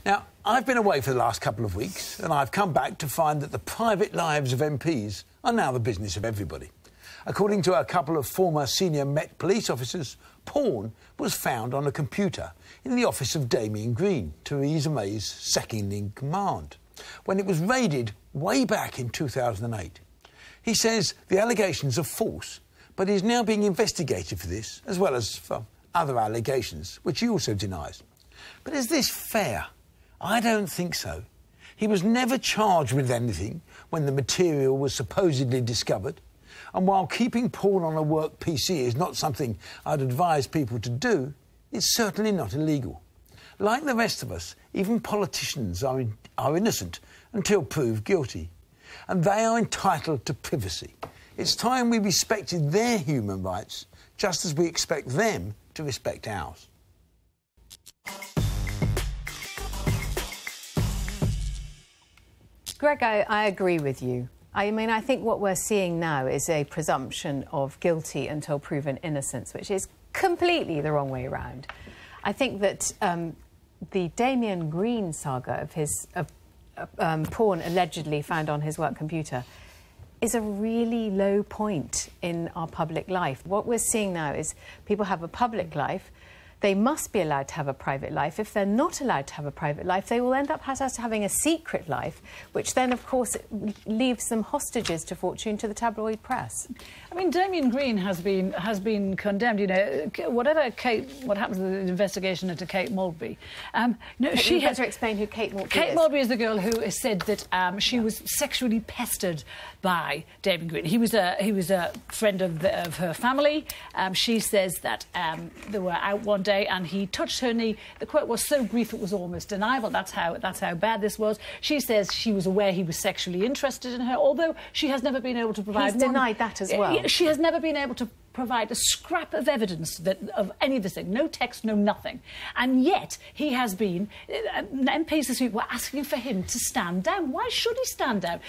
Now, I've been away for the last couple of weeks and I've come back to find that the private lives of MPs are now the business of everybody. According to a couple of former senior Met police officers, porn was found on a computer in the office of Damian Green, Theresa May's second-in-command, when it was raided way back in 2008. He says the allegations are false, but he's now being investigated for this, as well as for other allegations, which he also denies. But is this fair? I don't think so. He was never charged with anything when the material was supposedly discovered, and while keeping porn on a work PC is not something I'd advise people to do, it's certainly not illegal. Like the rest of us, even politicians are innocent until proved guilty, and they are entitled to privacy. It's time we respected their human rights, just as we expect them to respect ours. Greg, I agree with you. I mean, I think what we're seeing now is a presumption of guilty until proven innocence, which is completely the wrong way around. I think that the Damian Green saga of his porn allegedly found on his work computer is a really low point in our public life. What we're seeing now is people have a public life. They must be allowed to have a private life. If they're not allowed to have a private life, they will end up having a secret life, which then, of course, leaves them hostages to fortune to the tabloid press. I mean, Damian Green has been condemned. You know, what happens in the investigation into Kate Mulvey? No, she has to explain who Kate Mulvey is. Kate Mulvey is the girl who has said that she was sexually pestered by Damian Green. He was a friend of her family. She says that they were out one day and he touched her knee. The quote was so brief it was almost deniable. That's how bad this was. She says she was aware he was sexually interested in her, although she has never been able to provide. He's denied that as well. She has never been able to provide a scrap of evidence of any of this thing. No text, no nothing. And yet he has been. MPs this week were asking for him to stand down. Why should he stand down?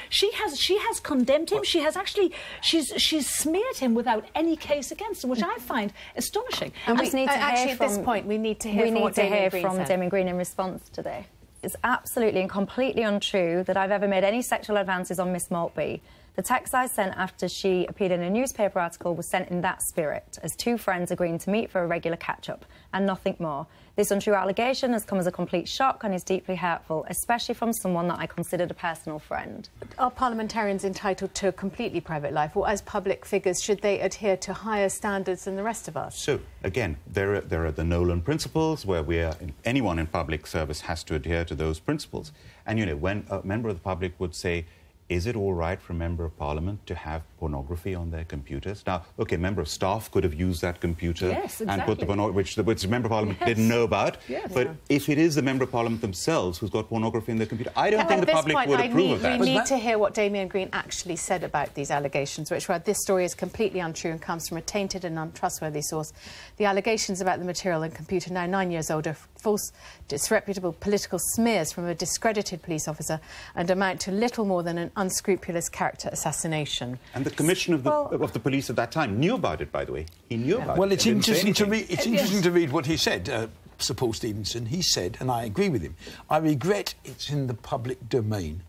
She has condemned him. She has actually she's smeared him without any case against him, which I find astonishing. And we need to actually at this point we need to hear from Damian Green in response to this. It's absolutely and completely untrue that I've ever made any sexual advances on Miss Maltby. The text I sent after she appeared in a newspaper article was sent in that spirit, as two friends agreeing to meet for a regular catch-up, and nothing more. This untrue allegation has come as a complete shock and is deeply hurtful, especially from someone that I considered a personal friend. Are parliamentarians entitled to a completely private life, or as public figures, should they adhere to higher standards than the rest of us? So, again, there are the Nolan principles, where anyone in public service has to adhere to those principles. And, you know, when a member of the public would say, is it all right for a member of parliament to have pornography on their computers? Now, OK, a member of staff could have used that computer and put the pornography, which the member of parliament didn't know about. Yes. But if it is the member of parliament themselves who's got pornography in their computer, I don't think the public would approve of that. We need to hear what Damian Green actually said about these allegations, which were this story is completely untrue and comes from a tainted and untrustworthy source. The allegations about the material and computer, now 9 years old, are false, disreputable political smears from a discredited police officer and amount to little more than an unscrupulous character assassination. And the commissioner of the police at that time knew about it, by the way. He knew about it. Well, it's interesting to read what he said, Sir Paul Stevenson. He said, and I agree with him, I regret it's in the public domain.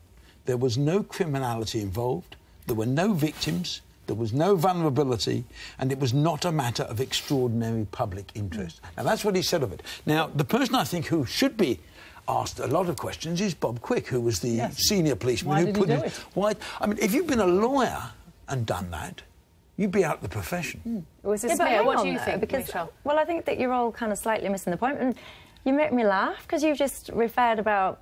There was no criminality involved, there were no victims, there was no vulnerability, and it was not a matter of extraordinary public interest. Now, that's what he said of it. Now, the person I think who should be asked a lot of questions is Bob Quick, who was the senior policeman who put it. Why? I mean, if you've been a lawyer and done that, you'd be out of the profession. Was this what do you think, because, Michelle? Well, I think that you're all kind of slightly missing the point. And you make me laugh because you've just referred about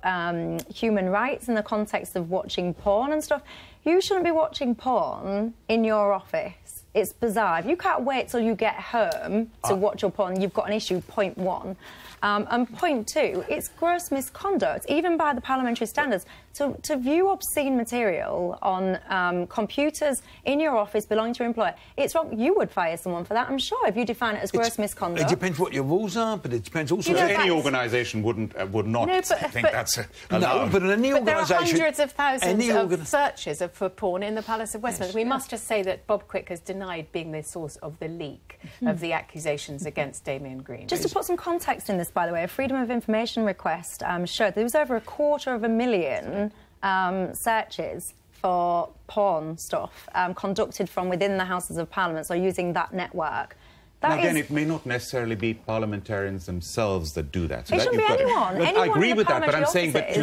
human rights in the context of watching porn and stuff. You shouldn't be watching porn in your office. It's bizarre. If you can't wait till you get home to watch your porn, you've got an issue, point one. And point two, it's gross misconduct, even by the parliamentary standards, to view obscene material on computers in your office belonging to your employer. It's wrong. You would fire someone for that, I'm sure, if you define it as gross misconduct. It depends what your rules are, but it depends also... Any organisation would not think that's allowed. No, but any organisation... But there are hundreds of thousands of searches for porn in the Palace of Westminster. We must just say that Bob Quick has denied being the source of the leak of the accusations against Damian Green. Just to put some context in this, this, by the way. A Freedom of Information request showed there was over 250,000 searches for porn stuff conducted from within the Houses of Parliament, so using that network. Now, again, it may not necessarily be parliamentarians themselves that do that. So it shouldn't be anyone. I agree with that, but I'm saying that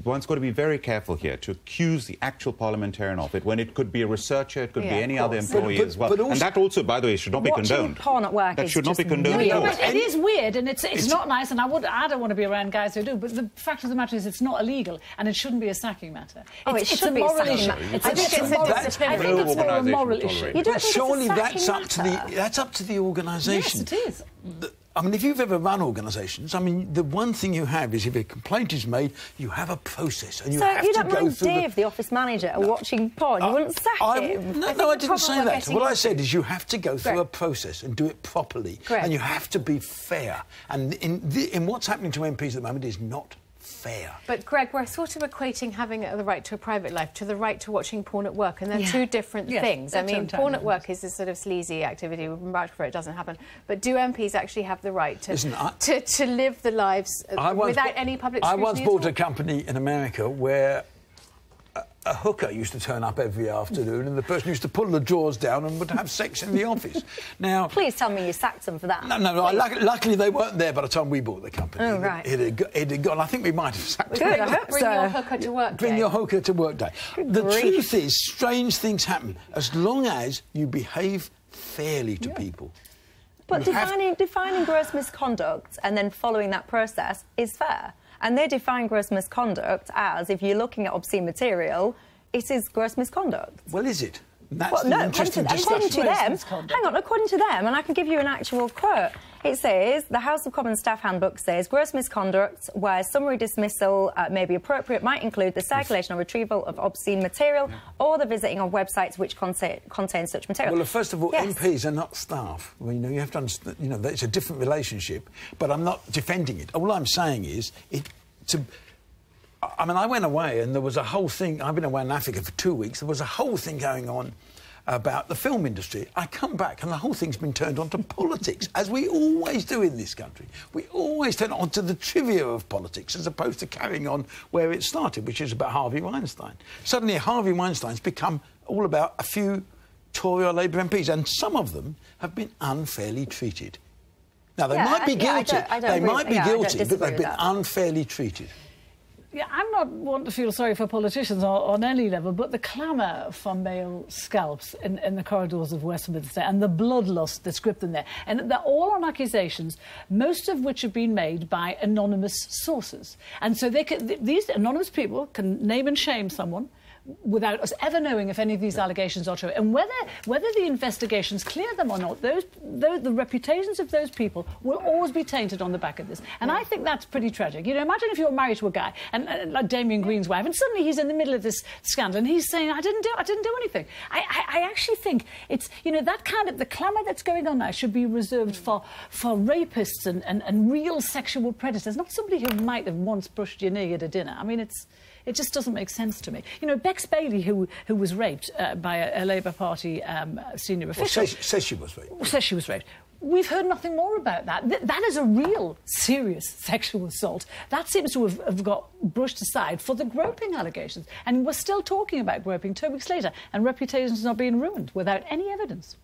one's got to be very careful here to accuse the actual parliamentarian of it when it could be a researcher, it could be any other employee as well. And that also, by the way, should not be condoned. Porn at work that should not be condoned at all. It is weird, and it's not nice, and I don't want to be around guys who do, but the fact of the matter is it's not illegal, and it shouldn't be a sacking matter. It should be a sacking matter. I think it's more a moral issue. Surely that's up to the organisation. Yes, it is. I mean, if you've ever run organisations, I mean, the one thing you have is if a complaint is made, you have a process, and you have to go through. So you don't mind Dave, the office manager, watching porn? You wouldn't sack him? No, I didn't say that. What I said is you have to go through a process and do it properly, and you have to be fair. And in what's happening to MPs at the moment is not fair. But, Greg, we're sort of equating having the right to a private life to the right to watching porn at work, and they're two different things. I mean, porn at work is this sort of sleazy activity. We've been vouched for it doesn't happen. But do MPs actually have the right to live the lives without any public scrutiny? I once bought a company in America where a hooker used to turn up every afternoon, and the person used to pull the drawers down and would have sex in the office. Now, please tell me you sacked them for that. No. Luckily, they weren't there by the time we bought the company. Oh, right. It had gone. I think we might have sacked them. Good, I hope so. Bring your hooker to work day. Bring your hooker to work day. The truth is, strange things happen as long as you behave fairly to people. But defining gross misconduct and then following that process is fair. And they define gross misconduct as, if you're looking at obscene material, it is gross misconduct. Well, is it? That's the interesting discussion. According to them, hang on, according to them, and I can give you an actual quote, it says, the House of Commons Staff Handbook says, gross misconduct where summary dismissal may be appropriate might include the circulation or retrieval of obscene material or the visiting of websites which contain such material. Well, first of all, MPs are not staff. Well, you have to understand, it's a different relationship, but I'm not defending it. All I'm saying is, I mean, I went away and there was a whole thing. I've been away in Africa for 2 weeks. There was a whole thing going on about the film industry. I come back and the whole thing's been turned on to politics, as we always do in this country. We always turn it on to the trivia of politics as opposed to carrying on where it started, which is about Harvey Weinstein. Suddenly, Harvey Weinstein's become all about a few Tory or Labour MPs, and some of them have been unfairly treated. Now, they might be guilty. They might be guilty, but they've been unfairly treated. Yeah, I'm not one to feel sorry for politicians on any level, but the clamour for male scalps in the corridors of Westminster and the bloodlust that's gripped them there, and they're all on accusations, most of which have been made by anonymous sources. And so these anonymous people can name and shame someone without us ever knowing if any of these allegations are true. And whether the investigations clear them or not, the reputations of those people will always be tainted on the back of this. And I think that's pretty tragic. Imagine if you're married to a guy, and like Damian Green's wife, and suddenly he's in the middle of this scandal, and he's saying, I didn't do anything. I actually think it's, that kind of, the clamour that's going on now should be reserved for rapists and real sexual predators, not somebody who might have once brushed your knee at a dinner. I mean, it just doesn't make sense to me. Bex Bailey, who was raped by a Labour Party senior official... Well, says she was raped. Says she was raped. We've heard nothing more about that. That is a real serious sexual assault. That seems to have got brushed aside for the groping allegations. And we're still talking about groping 2 weeks later, and reputations are being ruined without any evidence.